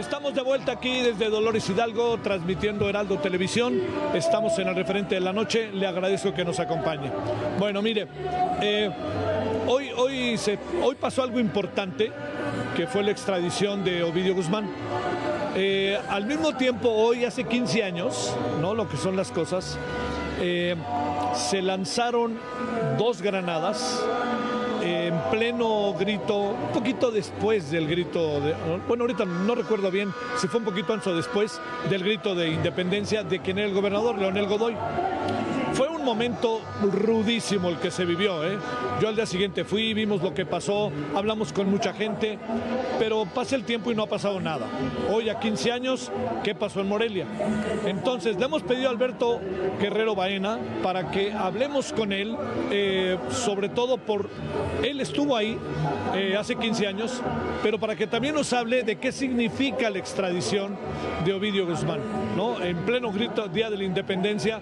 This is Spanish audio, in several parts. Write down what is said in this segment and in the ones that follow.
Estamos de vuelta aquí desde Dolores Hidalgo, transmitiendo Heraldo Televisión. Estamos en el referente de la noche. Le agradezco que nos acompañe. Bueno, mire, hoy pasó algo importante, que fue la extradición de Ovidio Guzmán. Al mismo tiempo, hoy, hace 15 años, ¿no? Lo que son las cosas, se lanzaron 2 granadas en pleno grito, un poquito después del grito, bueno, ahorita no recuerdo bien si fue un poquito antes o después del grito de independencia de quien era el gobernador, Leonel Godoy. Fue un momento rudísimo el que se vivió, ¿eh? Yo al día siguiente fui, vimos lo que pasó, hablamos con mucha gente, pero pasa el tiempo y no ha pasado nada. Hoy, a 15 años, ¿qué pasó en Morelia? Entonces, le hemos pedido a Alberto Guerrero Baena para que hablemos con él, sobre todo él estuvo ahí hace 15 años, pero para que también nos hable de qué significa la extradición de Ovidio Guzmán, ¿no? En pleno grito, Día de la Independencia.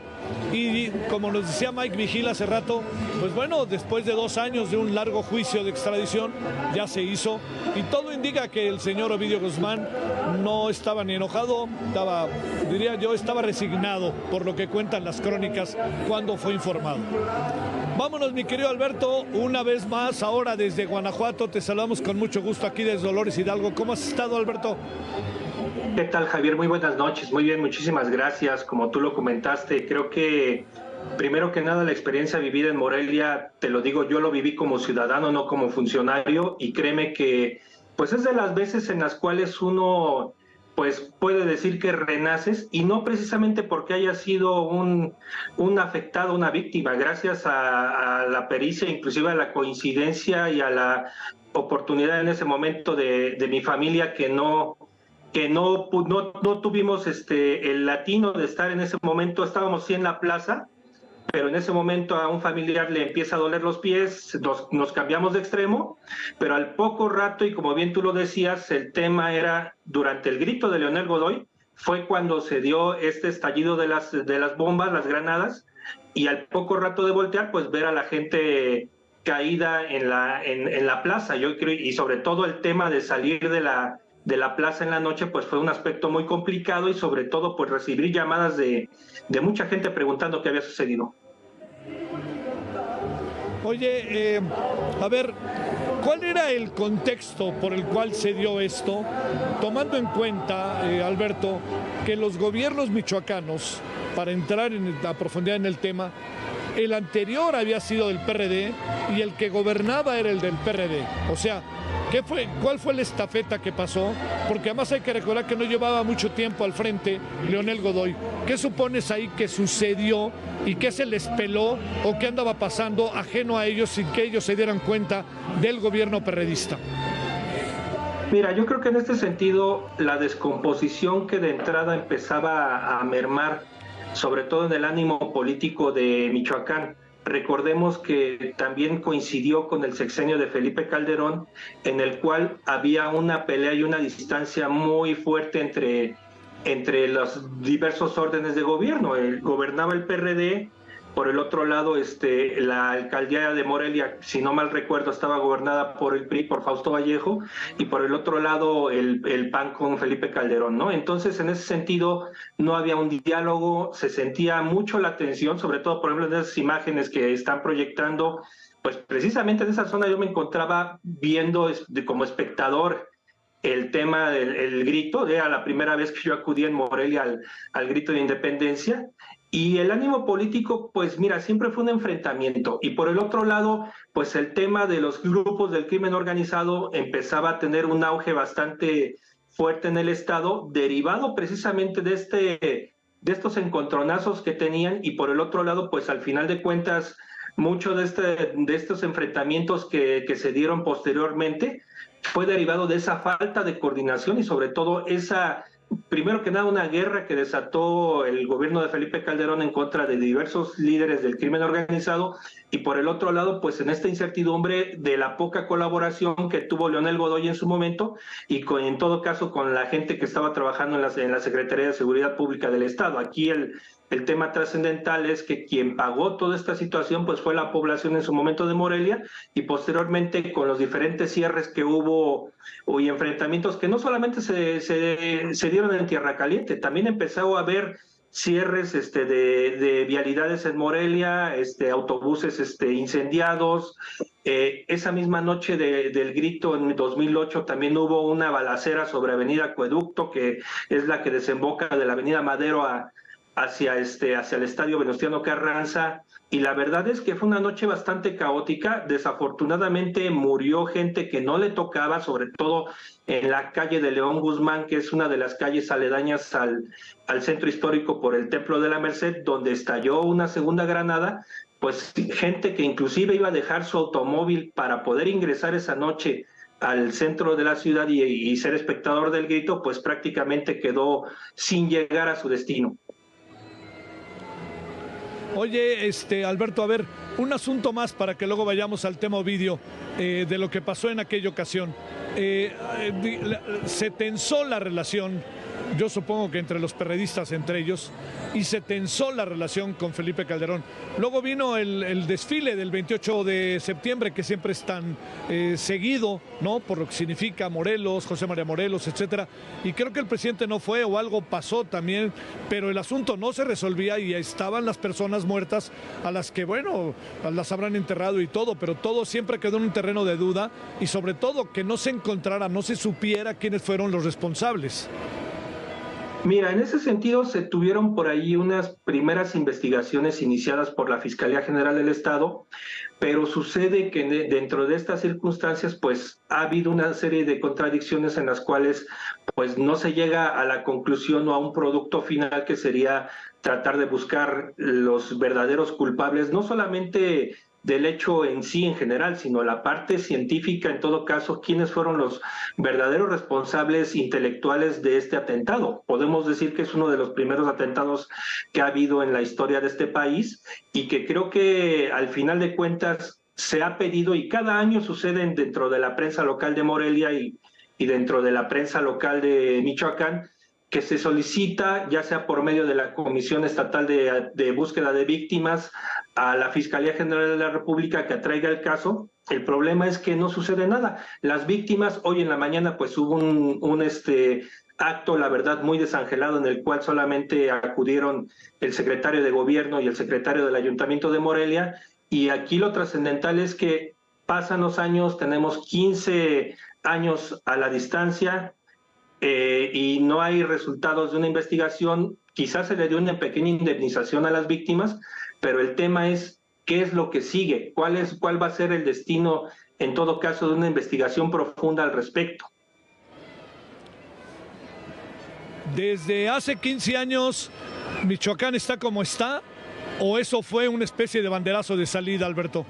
Y como nos decía Mike Vigil hace rato, pues bueno, después de 2 años de un largo juicio de extradición, ya se hizo, y todo indica que el señor Ovidio Guzmán no estaba ni enojado, estaba resignado, por lo que cuentan las crónicas cuando fue informado. Vámonos, mi querido Alberto, una vez más, ahora desde Guanajuato, te saludamos con mucho gusto aquí desde Dolores Hidalgo. ¿Cómo has estado, Alberto? ¿Qué tal, Javier? Muy buenas noches. Muy bien, muchísimas gracias. Como tú lo comentaste, creo que primero que nada la experiencia vivida en Morelia, te lo digo, yo lo viví como ciudadano, no como funcionario, y créeme que pues es de las veces en las cuales uno pues puede decir que renaces, y no precisamente porque haya sido un afectado, una víctima, gracias a la pericia, inclusive a la coincidencia y a la oportunidad en ese momento de mi familia que no tuvimos el latino de estar en ese momento. Estábamos sí en la plaza, pero en ese momento a un familiar le empieza a doler los pies, nos cambiamos de extremo, pero al poco rato, y como bien tú lo decías, el tema era durante el grito de Leonel Godoy, fue cuando se dio este estallido de las bombas, las granadas, y al poco rato de voltear, pues ver a la gente caída en la plaza. Yo creo, y sobre todo el tema de salir de la plaza en la noche, pues fue un aspecto muy complicado, y sobre todo pues recibir llamadas de mucha gente preguntando qué había sucedido. Oye, a ver, ¿cuál era el contexto por el cual se dio esto? Tomando en cuenta, Alberto, que los gobiernos michoacanos, para entrar a profundidad en el tema, el anterior había sido del PRD y el que gobernaba era el del PRD. O sea, ¿cuál fue la estafeta que pasó? Porque además hay que recordar que no llevaba mucho tiempo al frente Leonel Godoy. ¿Qué supones ahí que sucedió y qué se les peló o qué andaba pasando ajeno a ellos sin que ellos se dieran cuenta del gobierno perredista? Mira, yo creo que en este sentido la descomposición que de entrada empezaba a mermar, sobre todo en el ánimo político de Michoacán. Recordemos que también coincidió con el sexenio de Felipe Calderón, en el cual había una pelea y una distancia muy fuerte entre los diversos órdenes de gobierno. Gobernaba el PRD, por el otro lado la alcaldía de Morelia, si no mal recuerdo, estaba gobernada por el PRI, por Fausto Vallejo, y por el otro lado el PAN con Felipe Calderón, ¿no? Entonces, en ese sentido, no había un diálogo, se sentía mucho la tensión, sobre todo, por ejemplo, en esas imágenes que están proyectando, pues precisamente en esa zona yo me encontraba viendo como espectador el tema del grito. Era la primera vez que yo acudí en Morelia al grito de independencia, y el ánimo político, pues mira, siempre fue un enfrentamiento. Y por el otro lado, pues el tema de los grupos del crimen organizado empezaba a tener un auge bastante fuerte en el estado, derivado precisamente de estos encontronazos que tenían. Y por el otro lado, pues al final de cuentas, mucho de estos enfrentamientos que se dieron posteriormente fue derivado de esa falta de coordinación, y sobre todo primero que nada, una guerra que desató el gobierno de Felipe Calderón en contra de diversos líderes del crimen organizado, y por el otro lado, pues en esta incertidumbre de la poca colaboración que tuvo Leonel Godoy en su momento, y en todo caso con la gente que estaba trabajando en la Secretaría de Seguridad Pública del Estado. Aquí el tema trascendental es que quien pagó toda esta situación pues fue la población en su momento de Morelia, y posteriormente con los diferentes cierres que hubo y enfrentamientos que no solamente se dieron en Tierra Caliente, también empezó a haber cierres de vialidades en Morelia, autobuses incendiados. Esa misma noche del grito en 2008 también hubo una balacera sobre Avenida Acueducto, que es la que desemboca de la Avenida Madero hacia el Estadio Venustiano Carranza, y la verdad es que fue una noche bastante caótica. Desafortunadamente murió gente que no le tocaba, sobre todo en la calle de León Guzmán, que es una de las calles aledañas al centro histórico por el Templo de la Merced, donde estalló una segunda granada. Pues gente que inclusive iba a dejar su automóvil para poder ingresar esa noche al centro de la ciudad y ser espectador del grito, pues prácticamente quedó sin llegar a su destino. Oye, Alberto, a ver, un asunto más para que luego vayamos al tema Ovidio, de lo que pasó en aquella ocasión. Se tensó la relación, yo supongo que entre los perredistas, entre ellos, y se tensó la relación con Felipe Calderón. Luego vino el desfile del 28 de septiembre, que siempre es tan seguido, ¿no? Por lo que significa Morelos, José María Morelos, etcétera. Y creo que el presidente no fue, o algo pasó también, pero el asunto no se resolvía y estaban las personas muertas a las que, bueno, las habrán enterrado y todo, pero todo siempre quedó en un terreno de duda, y sobre todo que no se encontrara, no se supiera quiénes fueron los responsables. Mira, en ese sentido se tuvieron por ahí unas primeras investigaciones iniciadas por la Fiscalía General del Estado, pero sucede que dentro de estas circunstancias pues ha habido una serie de contradicciones en las cuales pues no se llega a la conclusión o a un producto final, que sería tratar de buscar los verdaderos culpables, no solamente del hecho en sí en general, sino la parte científica, en todo caso, quiénes fueron los verdaderos responsables intelectuales de este atentado. Podemos decir que es uno de los primeros atentados que ha habido en la historia de este país, y que creo que al final de cuentas se ha pedido, y cada año suceden dentro de la prensa local de Morelia y dentro de la prensa local de Michoacán, que se solicita, ya sea por medio de la Comisión Estatal de Búsqueda de Víctimas, a la Fiscalía General de la República que atraiga el caso. El problema es que no sucede nada. Las víctimas, hoy en la mañana pues hubo un acto, la verdad, muy desangelado, en el cual solamente acudieron el secretario de Gobierno y el secretario del Ayuntamiento de Morelia, y aquí lo trascendental es que pasan los años, tenemos 15 años a la distancia, y no hay resultados de una investigación. Quizás se le dio una pequeña indemnización a las víctimas, pero el tema es qué es lo que sigue, cuál va a ser el destino, en todo caso, de una investigación profunda al respecto. Desde hace 15 años, ¿Michoacán está como está? ¿O eso fue una especie de banderazo de salida, Alberto?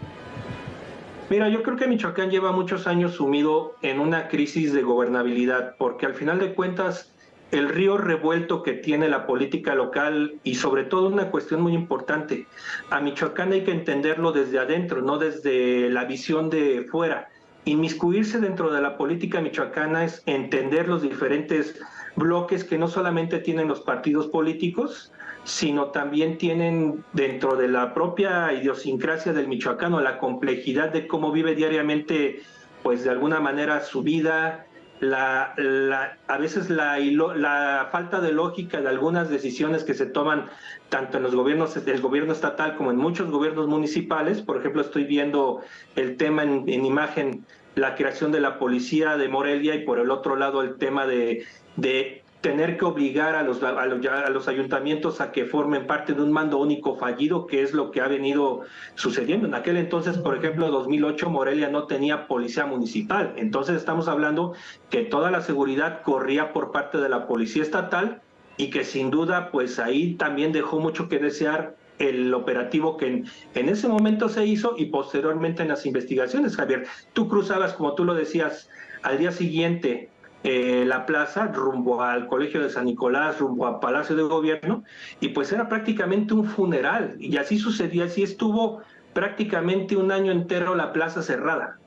Mira, yo creo que Michoacán lleva muchos años sumido en una crisis de gobernabilidad, porque al final de cuentas el río revuelto que tiene la política local, y sobre todo una cuestión muy importante, a Michoacán hay que entenderlo desde adentro, no desde la visión de fuera. Inmiscuirse dentro de la política michoacana es entender los diferentes bloques que no solamente tienen los partidos políticos, sino también tienen dentro de la propia idiosincrasia del michoacano la complejidad de cómo vive diariamente, pues de alguna manera, su vida, a veces la falta de lógica de algunas decisiones que se toman tanto en los gobiernos, el gobierno estatal, como en muchos gobiernos municipales. Por ejemplo, estoy viendo el tema en imagen, la creación de la policía de Morelia, y por el otro lado el tema de tener que obligar a los ayuntamientos a que formen parte de un mando único fallido, que es lo que ha venido sucediendo. En aquel entonces, por ejemplo, 2008, Morelia no tenía policía municipal. Entonces estamos hablando que toda la seguridad corría por parte de la policía estatal, y que sin duda, pues ahí también dejó mucho que desear el operativo que en ese momento se hizo, y posteriormente en las investigaciones. Javier, tú cruzabas, como tú lo decías, al día siguiente la plaza rumbo al Colegio de San Nicolás, rumbo a Palacio de Gobierno, y pues era prácticamente un funeral, y así sucedía, así estuvo prácticamente un año entero la plaza cerrada.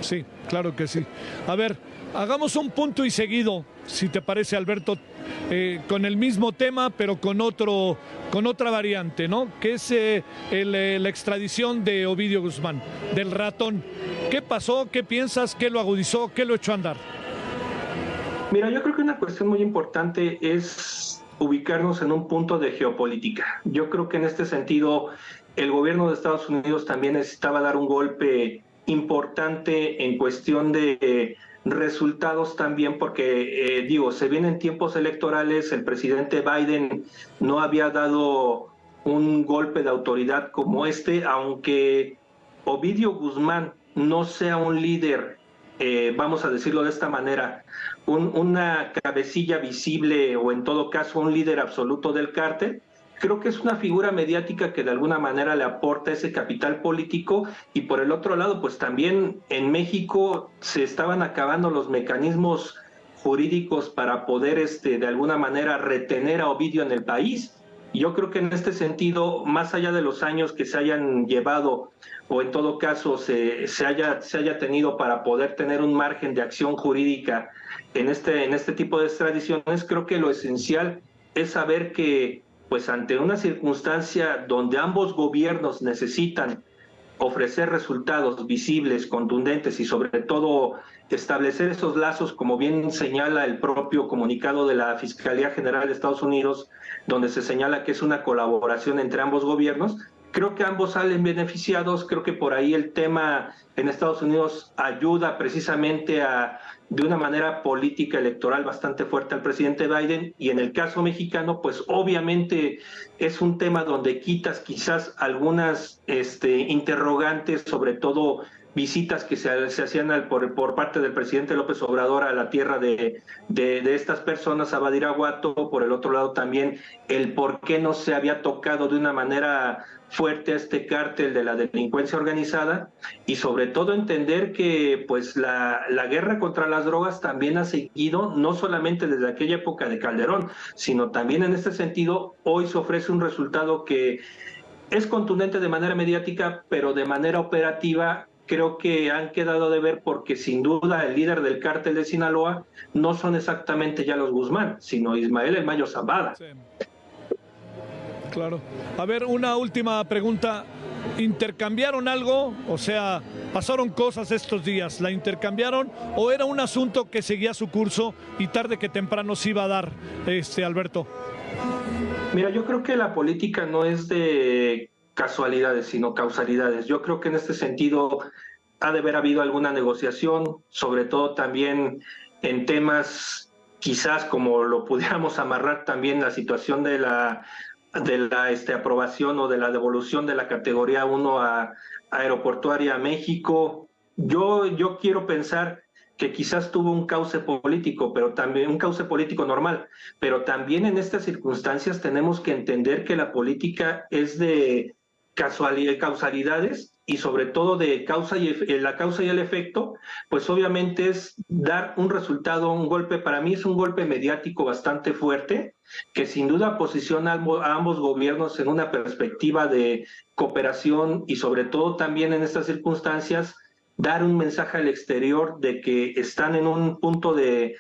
Sí, claro que sí. A ver, Hagamos un punto y seguido, si te parece, Alberto, con el mismo tema, pero con otra variante, ¿no? Que es la extradición de Ovidio Guzmán, del ratón. ¿Qué pasó? ¿Qué piensas? ¿Qué lo agudizó? ¿Qué lo echó a andar? Mira, yo creo que una cuestión muy importante es ubicarnos en un punto de geopolítica. Yo creo que en este sentido el gobierno de Estados Unidos también necesitaba dar un golpe importante en cuestión de resultados también, porque se vienen tiempos electorales, el presidente Biden no había dado un golpe de autoridad como este, aunque Ovidio Guzmán no sea un líder, vamos a decirlo de esta manera, una cabecilla visible o en todo caso un líder absoluto del cártel. Creo que es una figura mediática que de alguna manera le aporta ese capital político, y por el otro lado, pues también en México se estaban acabando los mecanismos jurídicos para poder de alguna manera retener a Ovidio en el país. Yo creo que en este sentido, más allá de los años que se hayan llevado o en todo caso se haya tenido para poder tener un margen de acción jurídica en este tipo de extradiciones, creo que lo esencial es saber que pues ante una circunstancia donde ambos gobiernos necesitan ofrecer resultados visibles, contundentes y sobre todo establecer esos lazos, como bien señala el propio comunicado de la Fiscalía General de Estados Unidos, donde se señala que es una colaboración entre ambos gobiernos. Creo que ambos salen beneficiados. Creo que por ahí el tema en Estados Unidos ayuda precisamente de una manera política electoral bastante fuerte al presidente Biden, y en el caso mexicano, pues obviamente es un tema donde quitas quizás algunas interrogantes, sobre todo visitas que se hacían por parte del presidente López Obrador a la tierra de estas personas, a Badiraguato. Por el otro lado también el por qué no se había tocado de una manera fuerte a este cártel de la delincuencia organizada, y sobre todo entender que pues la guerra contra las drogas también ha seguido, no solamente desde aquella época de Calderón, sino también en este sentido hoy se ofrece un resultado que es contundente de manera mediática, pero de manera operativa creo que han quedado de ver, porque sin duda el líder del cártel de Sinaloa no son exactamente ya los Guzmán, sino Ismael El Mayo Zambada. Sí. Claro. A ver, una última pregunta. ¿Intercambiaron algo? O sea, ¿pasaron cosas estos días? ¿La intercambiaron o era un asunto que seguía su curso y tarde que temprano se iba a dar, Alberto? Mira, yo creo que la política no es de casualidades, sino causalidades. Yo creo que en este sentido ha de haber habido alguna negociación, sobre todo también en temas quizás como lo pudiéramos amarrar también la situación de la aprobación o de la devolución de la categoría 1 a Aeroportuaria a México. Yo quiero pensar que quizás tuvo un cauce político, pero también un cauce político normal, pero también en estas circunstancias tenemos que entender que la política es de causalidades, y sobre todo de la causa y el efecto, pues obviamente es dar un resultado, un golpe. Para mí es un golpe mediático bastante fuerte, que sin duda posiciona a ambos gobiernos en una perspectiva de cooperación, y sobre todo también en estas circunstancias dar un mensaje al exterior de que están en un punto de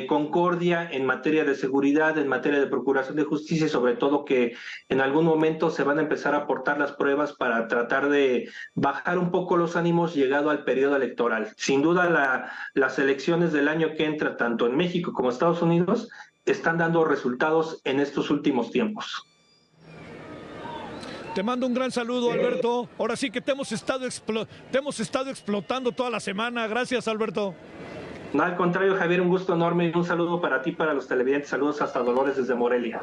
concordia en materia de seguridad, en materia de procuración de justicia, y sobre todo que en algún momento se van a empezar a aportar las pruebas para tratar de bajar un poco los ánimos llegado al periodo electoral. Sin duda las elecciones del año que entra, tanto en México como en Estados Unidos, están dando resultados en estos últimos tiempos. Te mando un gran saludo, Alberto. Ahora sí que te hemos estado explotando toda la semana. Gracias, Alberto. No, al contrario, Javier, un gusto enorme, y un saludo para ti, para los televidentes. Saludos hasta Dolores desde Morelia.